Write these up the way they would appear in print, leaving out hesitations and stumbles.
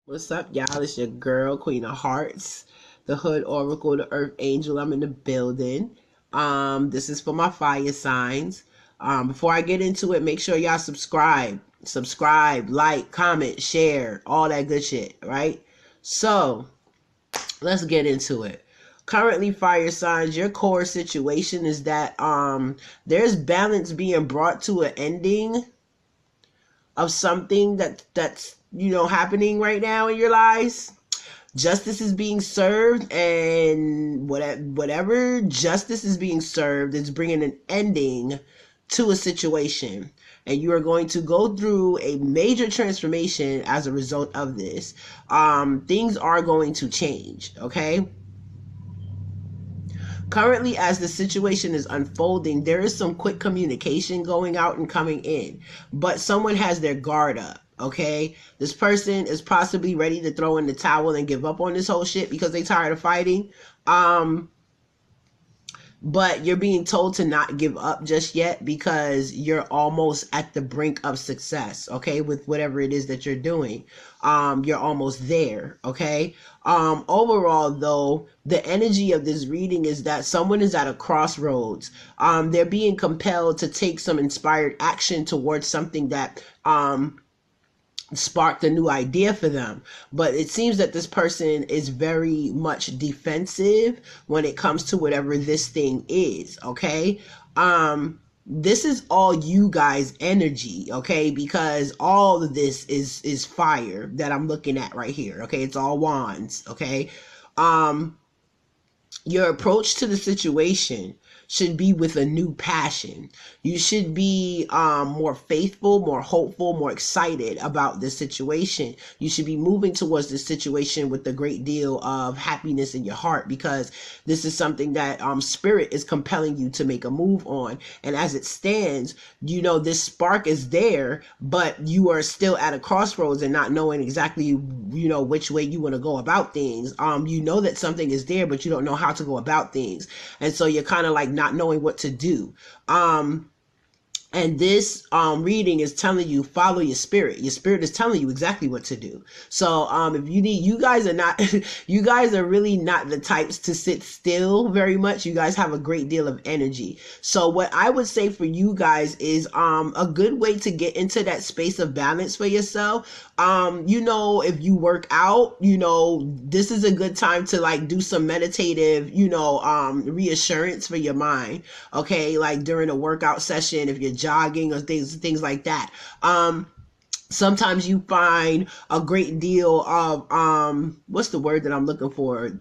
What's up, y'all? It's your girl, Queen of Hearts, the Hood Oracle, the Earth Angel. I'm in the building. This is for my fire signs. Before I get into it, make sure y'all subscribe, like, comment, share, all that good shit, right? So, let's get into it. Currently, fire signs, your core situation is that there's balance being brought to an ending of something that's happening right now in your lives. Justice is being served, and whatever justice is being served is bringing an ending to a situation, and you are going to go through a major transformation as a result of this. Things are going to change, okay? Currently, as the situation is unfolding, there is some quick communication going out and coming in, but someone has their guard up. Okay, this person is possibly ready to throw in the towel and give up on this whole shit because they tired of fighting. But you're being told to not give up just yet because you're almost at the brink of success, okay, with whatever it is that you're doing. You're almost there, okay? Overall, though, the energy of this reading is that someone is at a crossroads. They're being compelled to take some inspired action towards something that sparked a new idea for them, but it seems that this person is very much defensive when it comes to whatever this thing is, okay? This is all you guys energy, okay? Because all of this is fire that I'm looking at right here, okay? It's all wands, okay? Your approach to the situation should be with a new passion. You should be more faithful, more hopeful, more excited about this situation. You should be moving towards this situation with a great deal of happiness in your heart, because this is something that spirit is compelling you to make a move on. And as it stands, this spark is there, but you are still at a crossroads and not knowing exactly which way you want to go about things. You know that something is there, but you don't know how to go about things, and so you're kind of like not knowing what to do. And this reading is telling you, follow your spirit. Your spirit is telling you exactly what to do. So if you guys are not, you guys are really not the types to sit still very much. You guys have a great deal of energy. So what I would say for you guys is a good way to get into that space of balance for yourself. If you work out, this is a good time to like do some meditative, reassurance for your mind. Okay, like during a workout session, if you're jogging or things like that. Sometimes you find a great deal of what's the word that I'm looking for?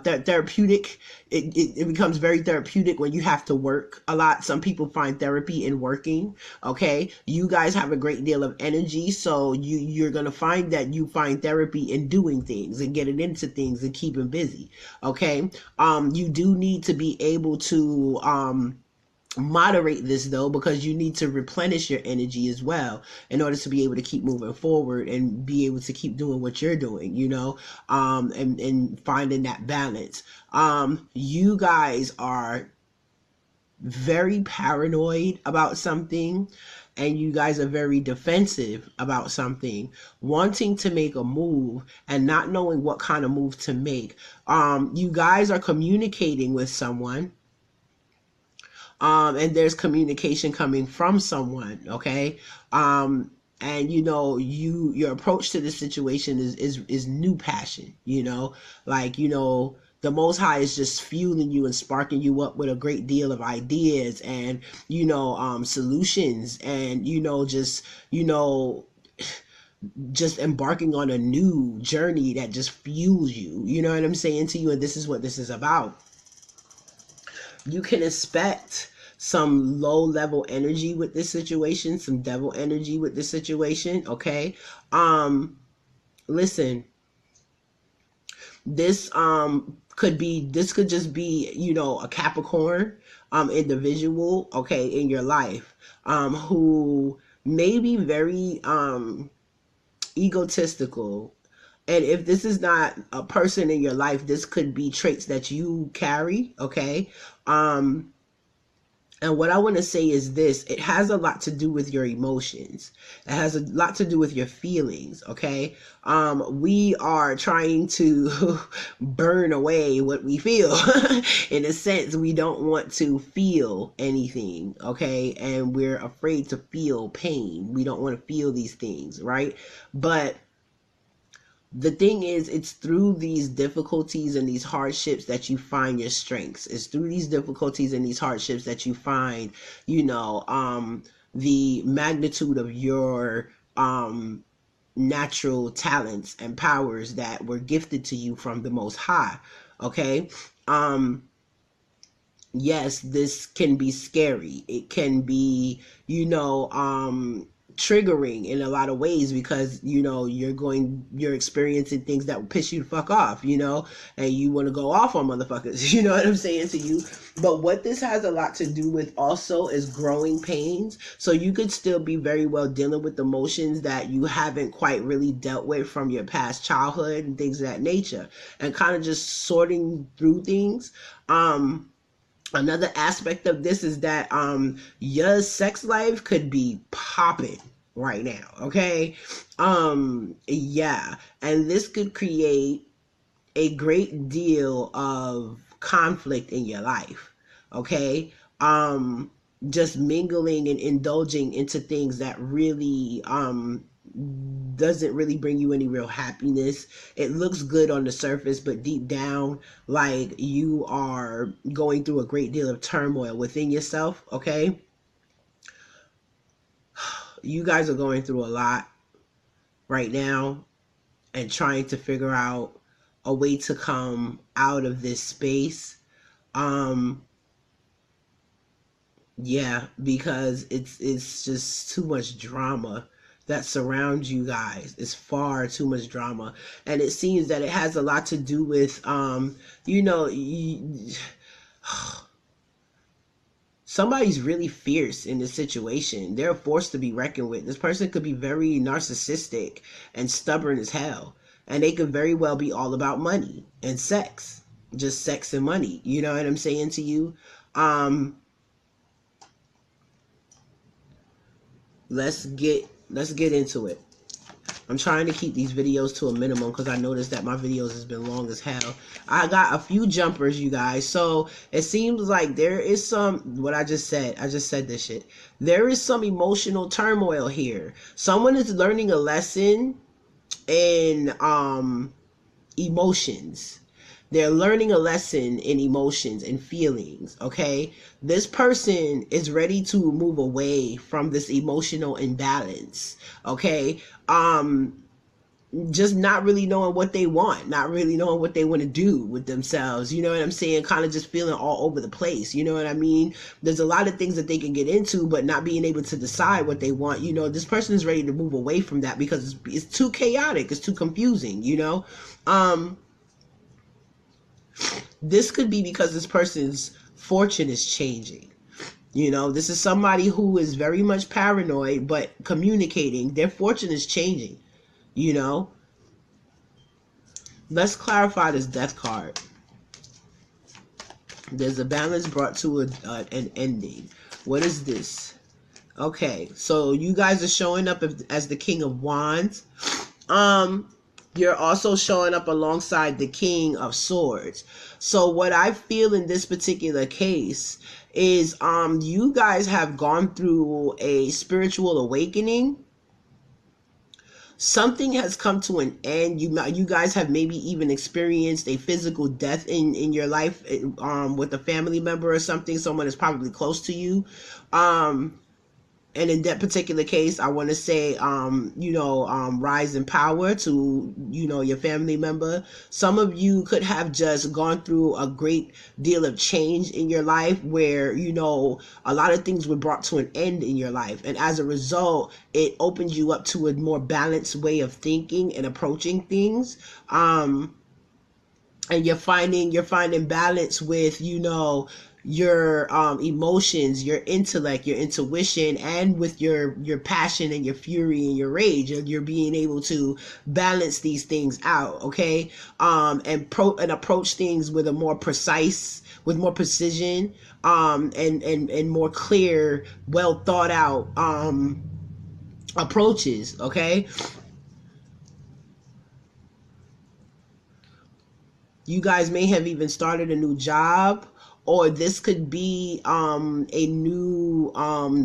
Therapeutic. It becomes very therapeutic when you have to work a lot. Some people find therapy in working. Okay, you guys have a great deal of energy, so you're gonna find that you find therapy in doing things and getting into things and keeping busy. Okay, you do need to be able to moderate this though, because you need to replenish your energy as well in order to be able to keep moving forward and be able to keep doing what you're doing, and finding that balance. You guys are very paranoid about something, and you guys are very defensive about something, wanting to make a move and not knowing what kind of move to make. You guys are communicating with someone, and there's communication coming from someone, okay? And your approach to the situation is new passion, the Most High is just fueling you and sparking you up with a great deal of ideas and solutions, and just embarking on a new journey that just fuels you. You know what I'm saying to you? And this is what this is about. You can expect some low level energy with this situation, some devil energy with this situation, okay? Listen, this could just be, a Capricorn individual, okay, in your life, who may be very egotistical. And if this is not a person in your life, this could be traits that you carry, okay? And what I want to say is this: it has a lot to do with your emotions. It has a lot to do with your feelings, okay? We are trying to burn away what we feel. In a sense, we don't want to feel anything, okay? And we're afraid to feel pain. We don't want to feel these things, right? But the thing is, it's through these difficulties and these hardships that you find your strengths. It's through these difficulties and these hardships that you find, you know, the magnitude of your natural talents and powers that were gifted to you from the Most High. Okay. Yes, this can be scary. It can be, you know, triggering in a lot of ways, because you know you're experiencing things that will piss you the fuck off, you know, and you want to go off on motherfuckers. You know what I'm saying to you? But what this has a lot to do with also is growing pains. So you could still be very well dealing with emotions that you haven't quite really dealt with from your past childhood and things of that nature, and kind of just sorting through things. Another aspect of this is that your sex life could be popping right now, okay? Yeah, and this could create a great deal of conflict in your life, okay? Just mingling and indulging into things that really doesn't really bring you any real happiness. It looks good on the surface, but deep down, like, you are going through a great deal of turmoil within yourself, okay? You guys are going through a lot right now and trying to figure out a way to come out of this space. Yeah, because it's just too much drama that surrounds you guys. It's far too much drama, and it seems that it has a lot to do with you know, somebody's really fierce in this situation. They're a force to be reckoned with. This person could be very narcissistic and stubborn as hell, and they could very well be all about money and sex, just sex and money. You know what I'm saying to you? Let's get into it. I'm trying to keep these videos to a minimum because I noticed that my videos has been long as hell. I got a few jumpers, you guys. So it seems like there is some, what I just said this shit. There is some emotional turmoil here. Someone is learning a lesson in emotions. They're learning a lesson in emotions and feelings, okay? This person is ready to move away from this emotional imbalance, okay? Just not really knowing what they want, not really knowing what they want to do with themselves, you know what I'm saying? Kind of just feeling all over the place, you know what I mean? There's a lot of things that they can get into, but not being able to decide what they want. You know, this person is ready to move away from that because it's too chaotic, it's too confusing, you know? This could be because this person's fortune is changing. You know, this is somebody who is very much paranoid, but communicating. Their fortune is changing, you know. Let's clarify this death card. There's a balance brought to an ending. What is this? Okay, so you guys are showing up as the King of Wands. You're also showing up alongside the King of Swords. So what I feel in this particular case is you guys have gone through a spiritual awakening. Something has come to an end. You guys have maybe even experienced a physical death in your life, with a family member or something. Someone is probably close to you. And in that particular case, I want to say, rise in power to, your family member. Some of you could have just gone through a great deal of change in your life where, a lot of things were brought to an end in your life. And as a result, it opened you up to a more balanced way of thinking and approaching things. And you're finding balance with, your emotions, your intellect, your intuition, and with your passion and your fury and your rage. You're being able to balance these things out, okay? And approach things with a more precise, with more precision, and more clear, well thought out approaches, okay? You guys may have even started a new job, or this could be a new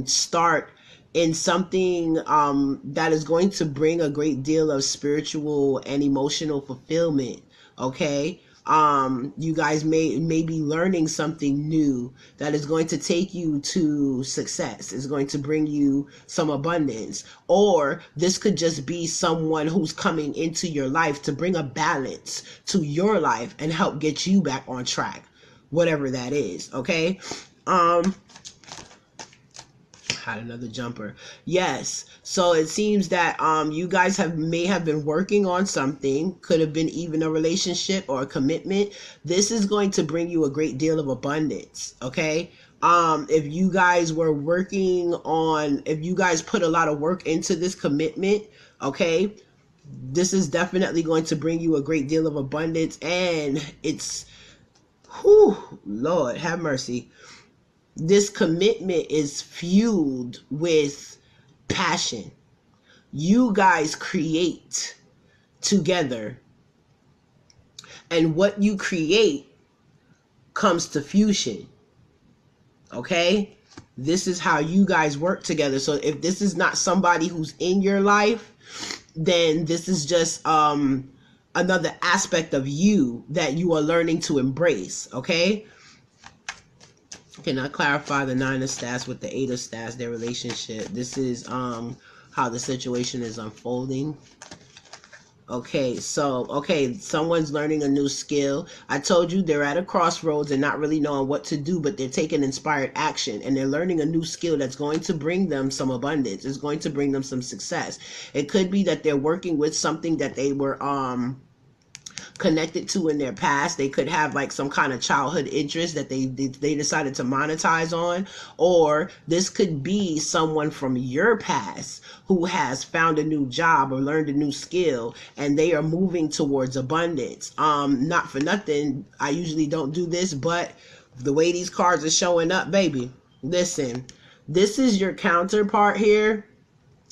start in something that is going to bring a great deal of spiritual and emotional fulfillment, okay? You guys may be learning something new that is going to take you to success, is going to bring you some abundance. Or this could just be someone who's coming into your life to bring a balance to your life and help get you back on track, whatever that is, okay? Had another jumper. Yes. So it seems that you guys may have been working on something, could have been even a relationship or a commitment. This is going to bring you a great deal of abundance, okay? If you guys were working on, if you guys put a lot of work into this commitment, okay, this is definitely going to bring you a great deal of abundance. And it's, whew, Lord have mercy, this commitment is fueled with passion. You guys create together, and what you create comes to fusion, okay? This is how you guys work together. So if this is not somebody who's in your life, then this is just another aspect of you that you are learning to embrace, okay? Can I clarify the Nine of Staffs with the Eight of Staffs, their relationship? This is how the situation is unfolding. Okay, so, okay, someone's learning a new skill. I told you they're at a crossroads and not really knowing what to do, but they're taking inspired action, and they're learning a new skill that's going to bring them some abundance. It's going to bring them some success. It could be that they're working with something that they were connected to in their past. They could have like some kind of childhood interest that they decided to monetize on, or this could be someone from your past who has found a new job or learned a new skill, and they are moving towards abundance. Not for nothing, I usually don't do this, but the way these cards are showing up, baby, listen, this is your counterpart here.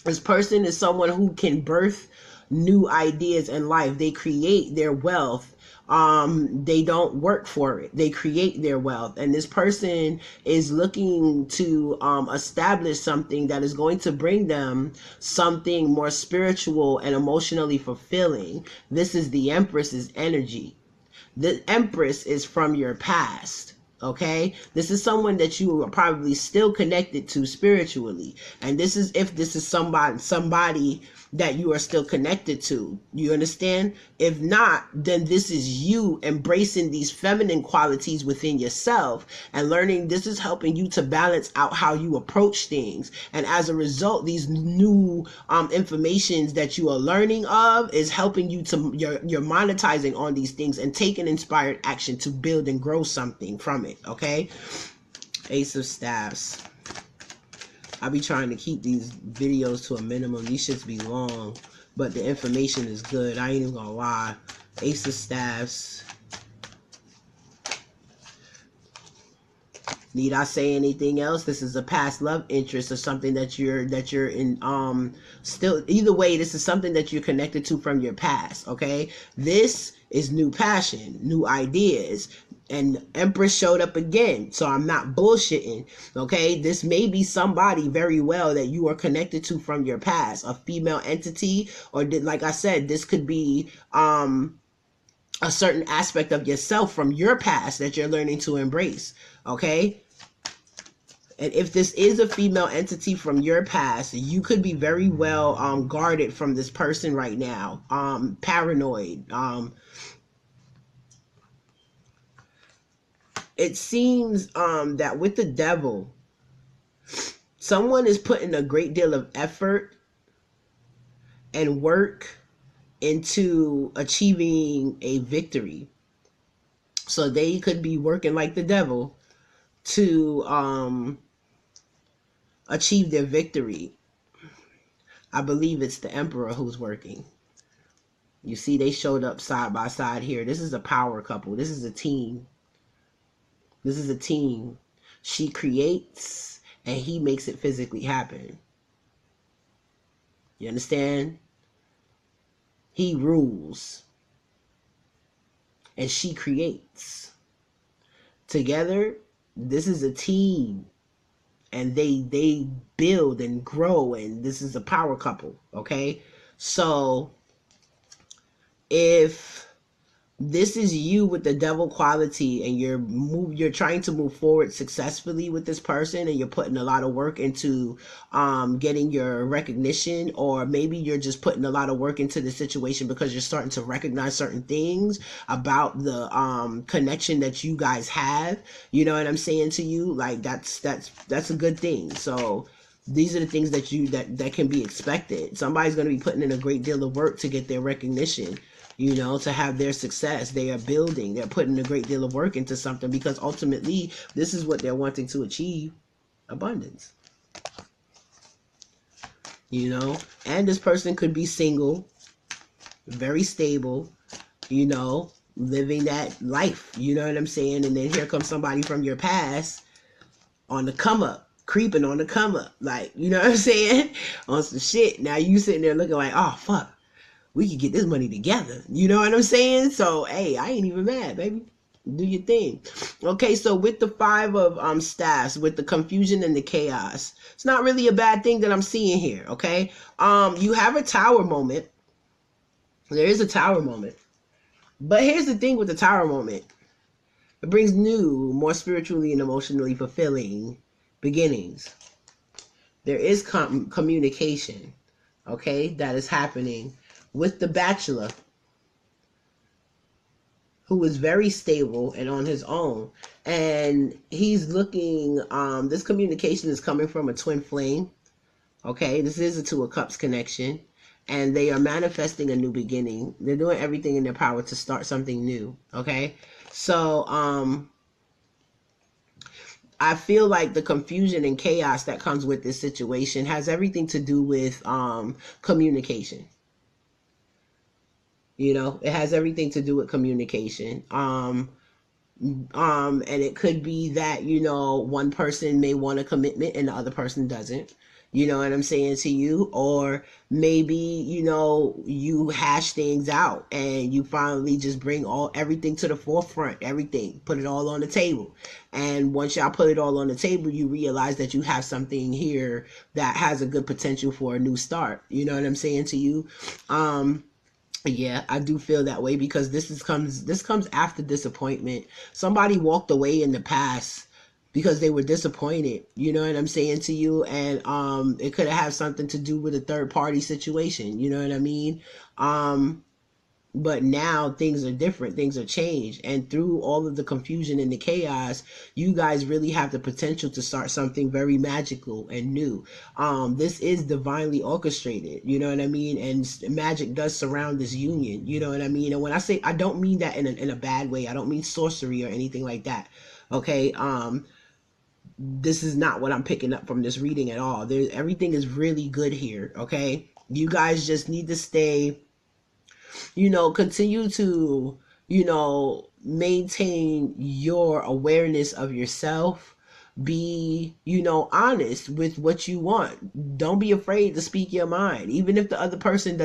This person is someone who can birth new ideas in life. They create their wealth. They don't work for it. They create their wealth. And this person is looking to establish something that is going to bring them something more spiritual and emotionally fulfilling. This is the Empress's energy. The Empress is from your past. Okay, this is someone that you are probably still connected to spiritually, and this is if this is somebody that you are still connected to. You understand? If not, then this is you embracing these feminine qualities within yourself and learning. This is helping you to balance out how you approach things, and as a result, these new informations that you are learning of is helping you to you're monetizing on these things and taking inspired action to build and grow something from it. Okay, Ace of Staffs. I be trying to keep these videos to a minimum. These shits be long, but the information is good. I ain't even gonna lie. Ace of Staffs. Need I say anything else? This is a past love interest or something that you're in still, either way, this is something that you're connected to from your past, okay? This is new passion, new ideas, and Empress showed up again. So I'm not bullshitting, okay? This may be somebody very well that you are connected to from your past, a female entity, or like I said, this could be a certain aspect of yourself from your past that you're learning to embrace, okay? And if this is a female entity from your past, you could be very well guarded from this person right now, paranoid. It seems that with the Devil, someone is putting a great deal of effort and work into achieving a victory. So they could be working like the devil to achieve their victory. I believe it's the Emperor who's working. You see, they showed up side by side here. This is a power couple. This is a team. This is a team. She creates and he makes it physically happen. You understand? He rules and she creates. Together, this is a team. And they build and grow, and this is a power couple, okay? So if this is you with the devil quality and you're trying to move forward successfully with this person, and you're putting a lot of work into getting your recognition, or maybe you're just putting a lot of work into the situation because you're starting to recognize certain things about the connection that you guys have, you know what I'm saying to you? Like that's a good thing. So these are the things that can be expected. Somebody's going to be putting in a great deal of work to get their recognition, you know, to have their success. They are building, they're putting a great deal of work into something because ultimately this is what they're wanting to achieve: abundance, you know. And this person could be single, very stable, you know, living that life, you know what I'm saying? And then here comes somebody from your past on the come up, creeping on the come up, like, you know what I'm saying, on some shit. Now you sitting there looking like, oh fuck, we could get this money together. You know what I'm saying? So, hey, I ain't even mad, baby. Do your thing. Okay, so with the 5 of staffs, with the confusion and the chaos, it's not really a bad thing that I'm seeing here, okay? You have a tower moment. There is a tower moment. But here's the thing with the tower moment. It brings new, more spiritually and emotionally fulfilling beginnings. There is communication, okay, that is happening with the Bachelor, who is very stable and on his own. And he's looking, this communication is coming from a twin flame. Okay, this is a 2 of Cups connection. And they are manifesting a new beginning. They're doing everything in their power to start something new. Okay, so I feel like the confusion and chaos that comes with this situation has everything to do with communication. You know, it has everything to do with communication. And it could be that, you know, one person may want a commitment and the other person doesn't. You know what I'm saying to you? Or maybe, you know, you hash things out and you finally just bring everything to the forefront, everything, put it all on the table. And once y'all put it all on the table, you realize that you have something here that has a good potential for a new start. You know what I'm saying to you? Yeah, I do feel that way because this comes after disappointment. Somebody walked away in the past because they were disappointed. You know what I'm saying to you? And it could have something to do with a third party situation. You know what I mean? But now things are different. Things are changed. And through all of the confusion and the chaos, you guys really have the potential to start something very magical and new. This is divinely orchestrated. You know what I mean? And magic does surround this union. You know what I mean? And when I say, I don't mean that in a bad way. I don't mean sorcery or anything like that. Okay? This is not what I'm picking up from this reading at all. Everything is really good here. Okay? You guys just need to stay, you know, continue to, you know, maintain your awareness of yourself. Be, you know, honest with what you want. Don't be afraid to speak your mind, even if the other person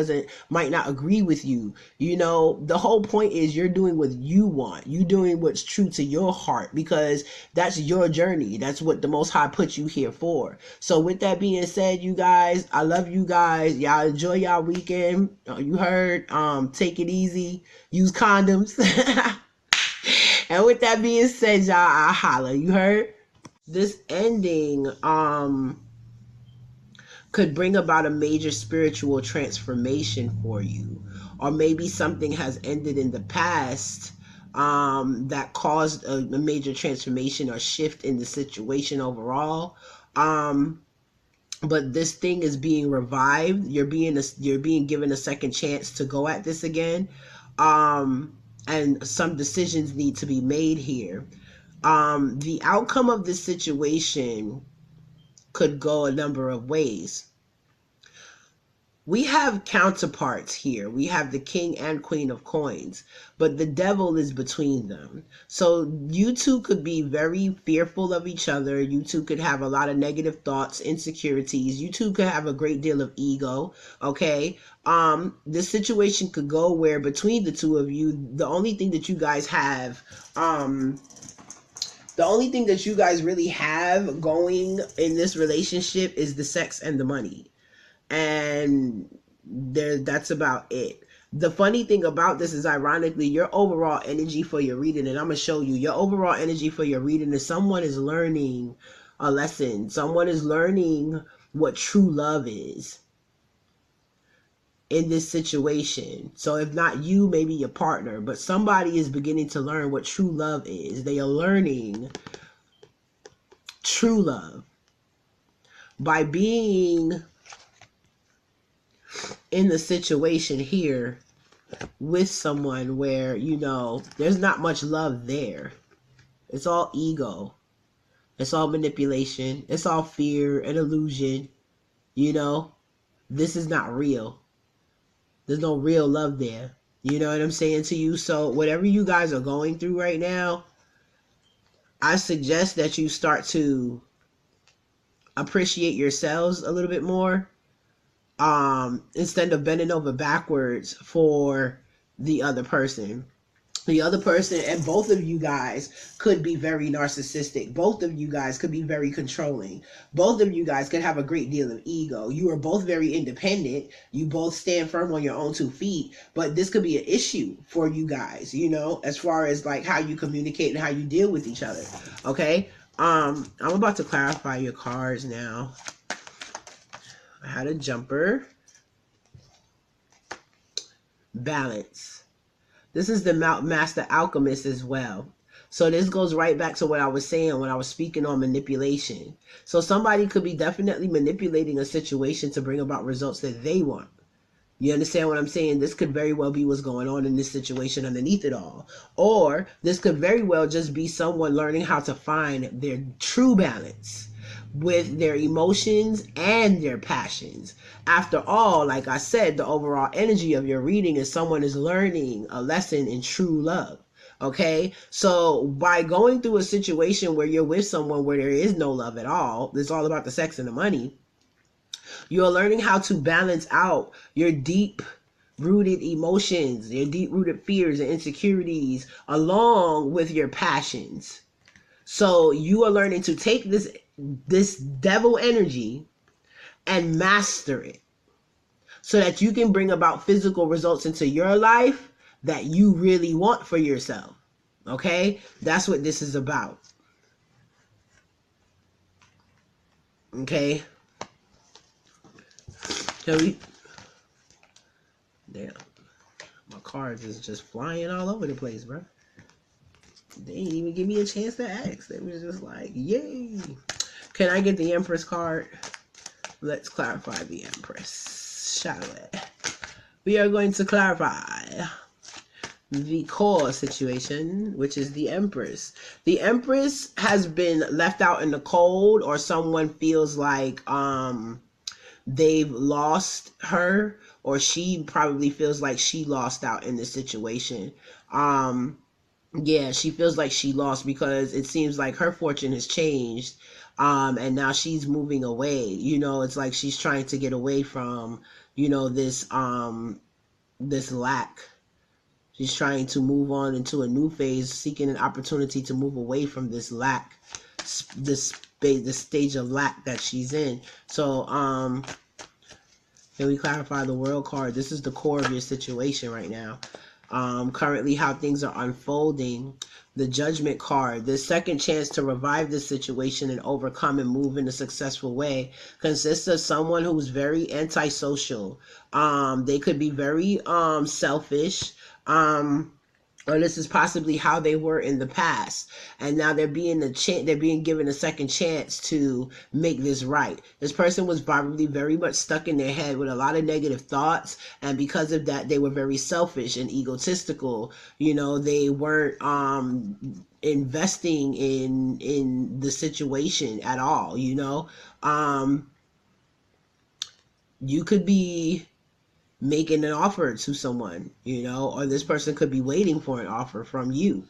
might not agree with you. You know, the whole point is you're doing what you want. You doing what's true to your heart, because that's your journey. That's what the Most High put you here for. So with that being said, you guys, I love you guys. Y'all enjoy y'all weekend. You heard, take it easy, use condoms. And with that being said, y'all, I'll holla. You heard? This ending could bring about a major spiritual transformation for you, or maybe something has ended in the past that caused a major transformation or shift in the situation overall. But this thing is being revived. You're being given a second chance to go at this again, and some decisions need to be made here. The outcome of this situation could go a number of ways. We have counterparts here. We have the King and Queen of Coins, but the devil is between them. So you two could be very fearful of each other. You two could have a lot of negative thoughts, insecurities. You two could have a great deal of ego. Okay. This situation could go where between the two of you, the only thing that you guys have, the only thing that you guys really have going in this relationship is the sex and the money. And that's about it. The funny thing about this is, ironically, your overall energy for your reading, and I'm going to show you, your overall energy for your reading is someone is learning a lesson. Someone is learning what true love is in this situation. So if not you, maybe your partner, but somebody is beginning to learn what true love is. They are learning true love by being in the situation here with someone where, you know, there's not much love there. It's all ego. It's all manipulation. It's all fear and illusion. You know, this is not real. There's no real love there. You know what I'm saying to you? So whatever you guys are going through right now, I suggest that you start to appreciate yourselves a little bit more. Instead of bending over backwards for the other person. The other person, and both of you guys could be very narcissistic. Both of you guys could be very controlling. Both of you guys could have a great deal of ego. You are both very independent. You both stand firm on your own 2 feet, but this could be an issue for you guys, you know, as far as like how you communicate and how you deal with each other. Okay. I'm about to clarify your cards now. I had a jumper. Balance. This is the Master Alchemist as well. So this goes right back to what I was saying when I was speaking on manipulation. So somebody could be definitely manipulating a situation to bring about results that they want. You understand what I'm saying? This could very well be what's going on in this situation underneath it all. Or this could very well just be someone learning how to find their true balance with their emotions and their passions. After all, like I said, the overall energy of your reading is someone is learning a lesson in true love. Okay, so by going through a situation where you're with someone where there is no love at all, it's all about the sex and the money, you're learning how to balance out your deep rooted emotions, your deep rooted fears and insecurities, along with your passions. So you are learning to take this devil energy and master it so that you can bring about physical results into your life that you really want for yourself. Okay? That's what this is about. Okay? So damn. My cards is just flying all over the place, bro. They didn't even give me a chance to ask. They was just like, yay. Can I get the Empress card? Let's clarify the Empress, shall we? We are going to clarify the core situation, which is the Empress. The Empress has been left out in the cold, or someone feels like they've lost her, or she probably feels like she lost out in this situation. Yeah, she feels like she lost because it seems like her fortune has changed. And now she's moving away. You know, it's like she's trying to get away from, you know, this lack. She's trying to move on into a new phase, seeking an opportunity to move away from this lack, this stage of lack that she's in. So, can we clarify the World card? This is the core of your situation right now. Currently how things are unfolding. The Judgment card, the second chance to revive this situation and overcome and move in a successful way, consists of someone who's very antisocial. They could be very selfish. or this is possibly how they were in the past, and now they're being given a second chance to make this right. This person was probably very much stuck in their head with a lot of negative thoughts, and because of that they were very selfish and egotistical. They weren't investing in the situation at all. You could be making an offer to someone, or this person could be waiting for an offer from you.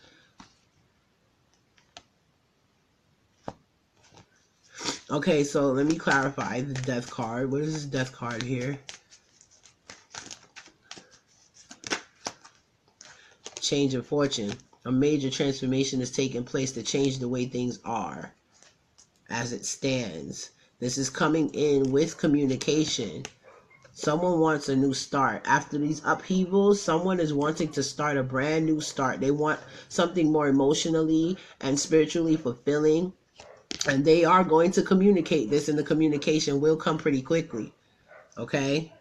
Okay, so let me clarify the death card. What is this death card here? Change of fortune. A major transformation is taking place to change the way things are as it stands. This is coming in with communication. Someone wants a new start. After these upheavals, someone is wanting to start a brand new start. They want something more emotionally and spiritually fulfilling. And they are going to communicate this, and the communication will come pretty quickly. Okay?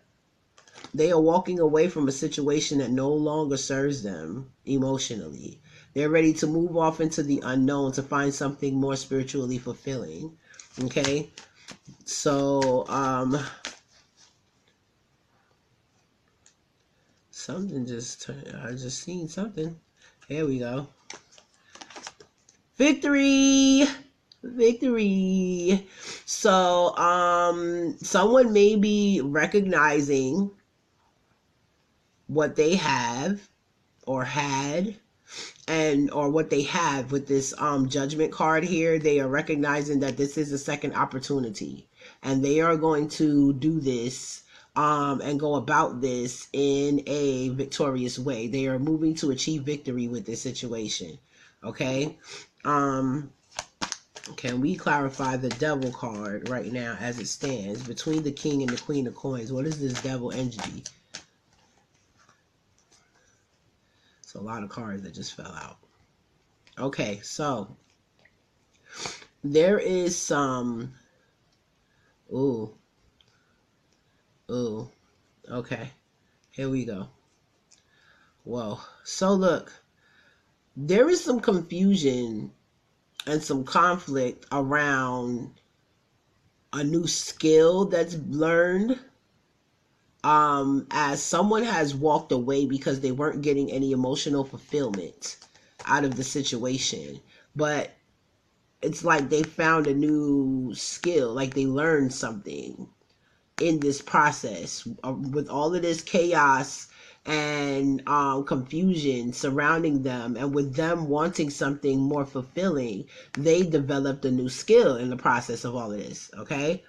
They are walking away from a situation that no longer serves them emotionally. They're ready to move off into the unknown to find something more spiritually fulfilling. Okay? So, something I just seen something. Here we go. Victory! Victory! So, someone may be recognizing what they have or had, or what they have with this judgment card here. They are recognizing that this is a second opportunity, and they are going to do this and go about this in a victorious way. They are moving to achieve victory with this situation. Okay. Can we clarify the devil card right now as it stands between the king and the queen of coins? What is this devil energy? It's a lot of cards that just fell out. Okay, so there is some... Ooh. Okay. Here we go. Whoa. So look, there is some confusion and some conflict around a new skill that's learned. As someone has walked away because they weren't getting any emotional fulfillment out of the situation. But it's like they found a new skill, like they learned something in this process. With all of this chaos and confusion surrounding them, and with them wanting something more fulfilling, they developed a new skill in the process of all of this. Okay.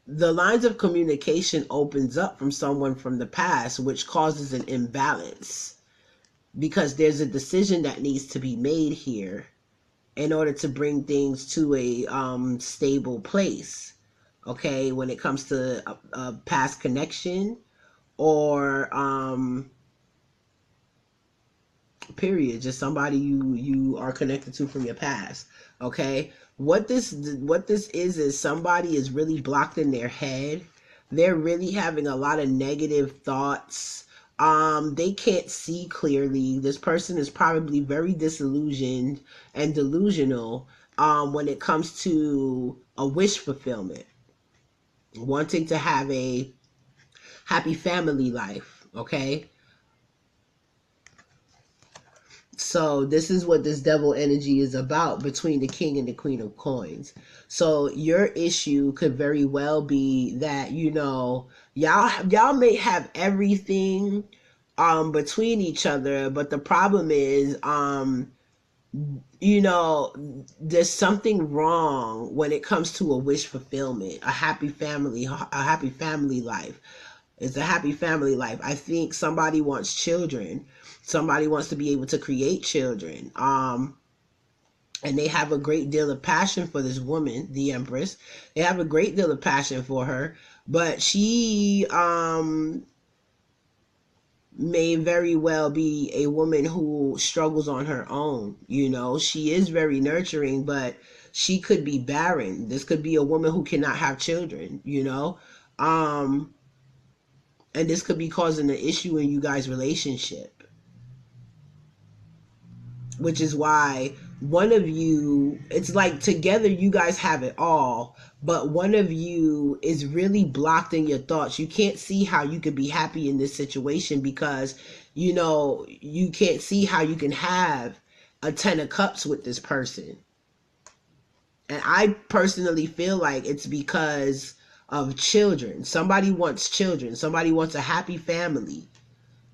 The lines of communication opens up from someone from the past, which causes an imbalance because there's a decision that needs to be made here in order to bring things to a stable place. Okay, when it comes to a past connection or period, just somebody you are connected to from your past. Okay, what this is somebody is really blocked in their head. They're really having a lot of negative thoughts. They can't see clearly. This person is probably very disillusioned and delusional when it comes to a wish fulfillment, wanting to have a happy family life. Okay, so this is what this devil energy is about between the king and the queen of coins. So your issue could very well be that, y'all may have everything between each other, but the problem is there's something wrong when it comes to a wish fulfillment, a happy family life. It's a happy family life. I think somebody wants children. Somebody wants to be able to create children. And they have a great deal of passion for this woman, the Empress. They have a great deal of passion for her, but she may very well be a woman who struggles on her own. She is very nurturing, but she could be barren. This could be a woman who cannot have children. And this could be causing an issue in you guys' relationship. Which is why one of you, it's like together you guys have it all, but one of you is really blocked in your thoughts. You can't see how you could be happy in this situation because, you know, you can't see how you can have a 10 of cups with this person. And I personally feel like it's because of children. Somebody wants children. Somebody wants a happy family.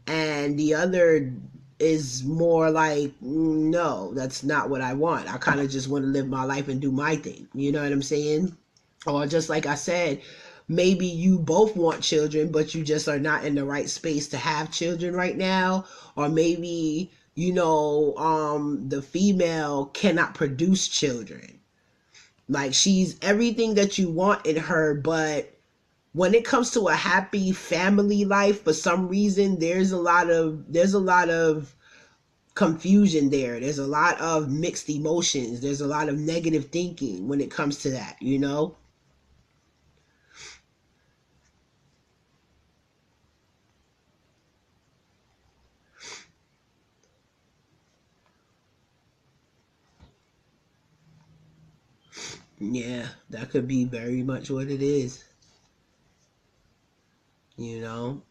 And the other is more like, no, that's not what I want. I kind of just want to live my life and do my thing. You know what I'm saying? Or just like I said, maybe you both want children, but you just are not in the right space to have children right now. Or maybe, you know, the female cannot produce children. Like she's everything that you want in her, but when it comes to a happy family life, for some reason there's a lot of confusion there. There's a lot of mixed emotions. There's a lot of negative thinking when it comes to that, you know? Yeah, that could be very much what it is, you know?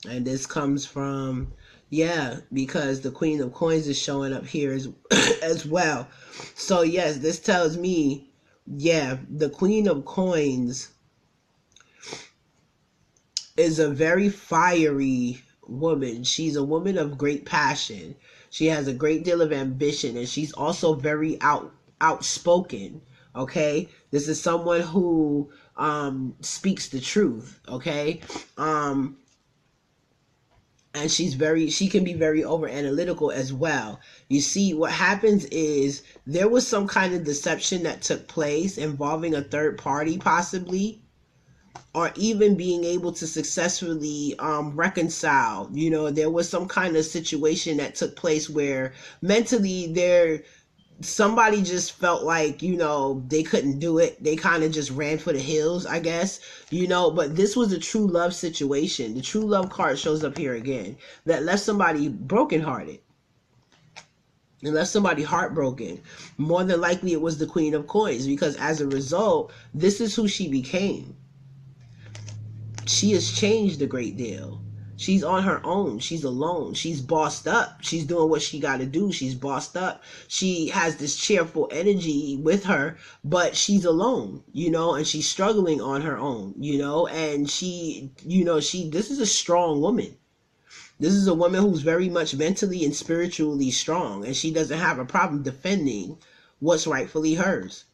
And this comes from, yeah, because the Queen of Coins is showing up here as, as well. So, yes, this tells me, yeah, the Queen of Coins is a very fiery woman. She's a woman of great passion. She has a great deal of ambition, and she's also very outspoken. Okay, this is someone who speaks the truth. Okay, and she can be very over analytical as well. You see, what happens is there was some kind of deception that took place involving a third party, possibly, or even being able to successfully reconcile. You know, there was some kind of situation that took place where mentally somebody just felt like, you know, they couldn't do it. They kind of just ran for the hills, I guess, you know. But this was a true love situation. The true love card shows up here again, that left somebody brokenhearted and left somebody heartbroken. More than likely it was the Queen of Coins, because as a result, this is who she became. She has changed a great deal. She's on her own. She's alone. She's bossed up. She's doing what she got to do. She's bossed up. She has this cheerful energy with her, but she's alone, you know, and she's struggling on her own, you know, and she, you know, this is a strong woman. This is a woman who's very much mentally and spiritually strong, and she doesn't have a problem defending what's rightfully hers.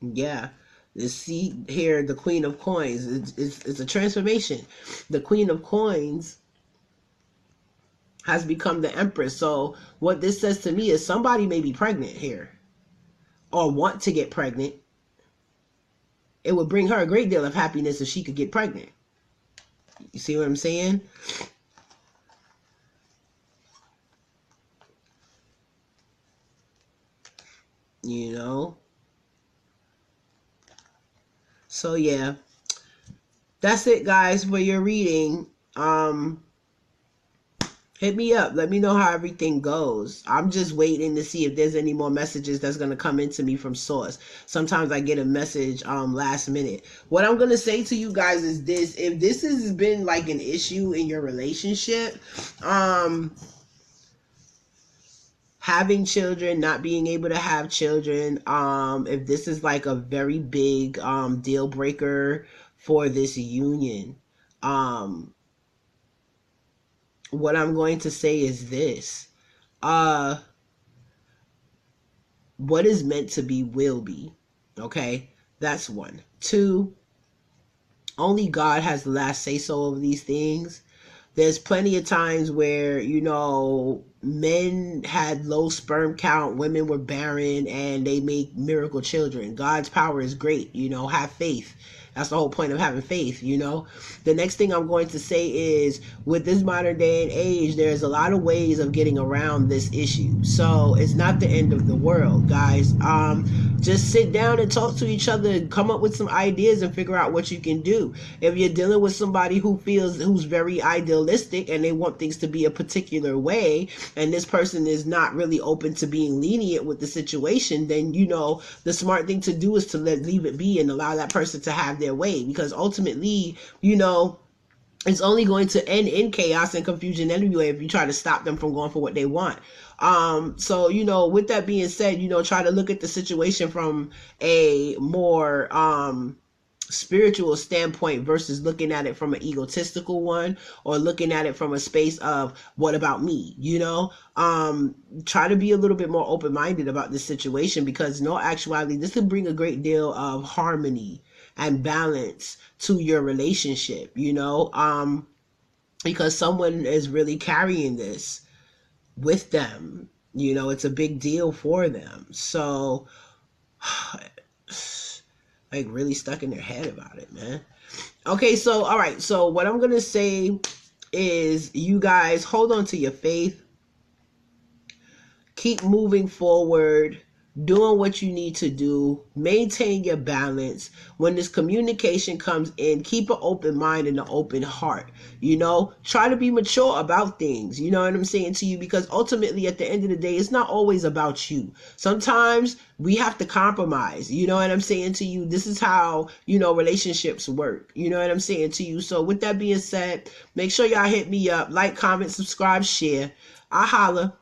Yeah. See here, the Queen of Coins. It's a transformation. The Queen of Coins has become the Empress. So what this says to me is somebody may be pregnant here or want to get pregnant. It would bring her a great deal of happiness if she could get pregnant. You see what I'm saying? You know? So yeah. That's it, guys, for your reading. Hit me up. Let me know how everything goes. I'm just waiting to see if there's any more messages that's going to come into me from source. Sometimes I get a message last minute. What I'm going to say to you guys is this. If this has been like an issue in your relationship, having children, not being able to have children, if this is like a very big deal breaker for this union, what I'm going to say is this. What is meant to be will be. Okay? That's one. Two, only God has the last say so over these things. There's plenty of times where, you know, men had low sperm count, women were barren, and they make miracle children. God's power is great, you know, have faith. That's the whole point of having faith, you know. The next thing I'm going to say is, with this modern day and age, there's a lot of ways of getting around this issue. So it's not the end of the world, guys. Just sit down and talk to each other and come up with some ideas and figure out what you can do. If you're dealing with somebody who's very idealistic and they want things to be a particular way, and this person is not really open to being lenient with the situation, then, you know, the smart thing to do is to leave it be and allow that person to have their way, because ultimately, you know, it's only going to end in chaos and confusion anyway if you try to stop them from going for what they want. So, you know, with that being said, you know, try to look at the situation from a more spiritual standpoint versus looking at it from an egotistical one, or looking at it from a space of what about me, you know. Try to be a little bit more open-minded about this situation, because in all actuality, this could bring a great deal of harmony and balance to your relationship, you know, because someone is really carrying this with them, you know. It's a big deal for them. So like really stuck in their head about it, man. Okay, so all right, so what I'm gonna say is, you guys hold on to your faith, keep moving forward, doing what you need to do, maintain your balance. When this communication comes in, keep an open mind and an open heart, you know. Try to be mature about things, you know what I'm saying to you, because ultimately at the end of the day, it's not always about you. Sometimes we have to compromise, you know what I'm saying to you. This is how, you know, relationships work, you know what I'm saying to you. So with that being said, make sure y'all hit me up, like, comment, subscribe, share. I holla.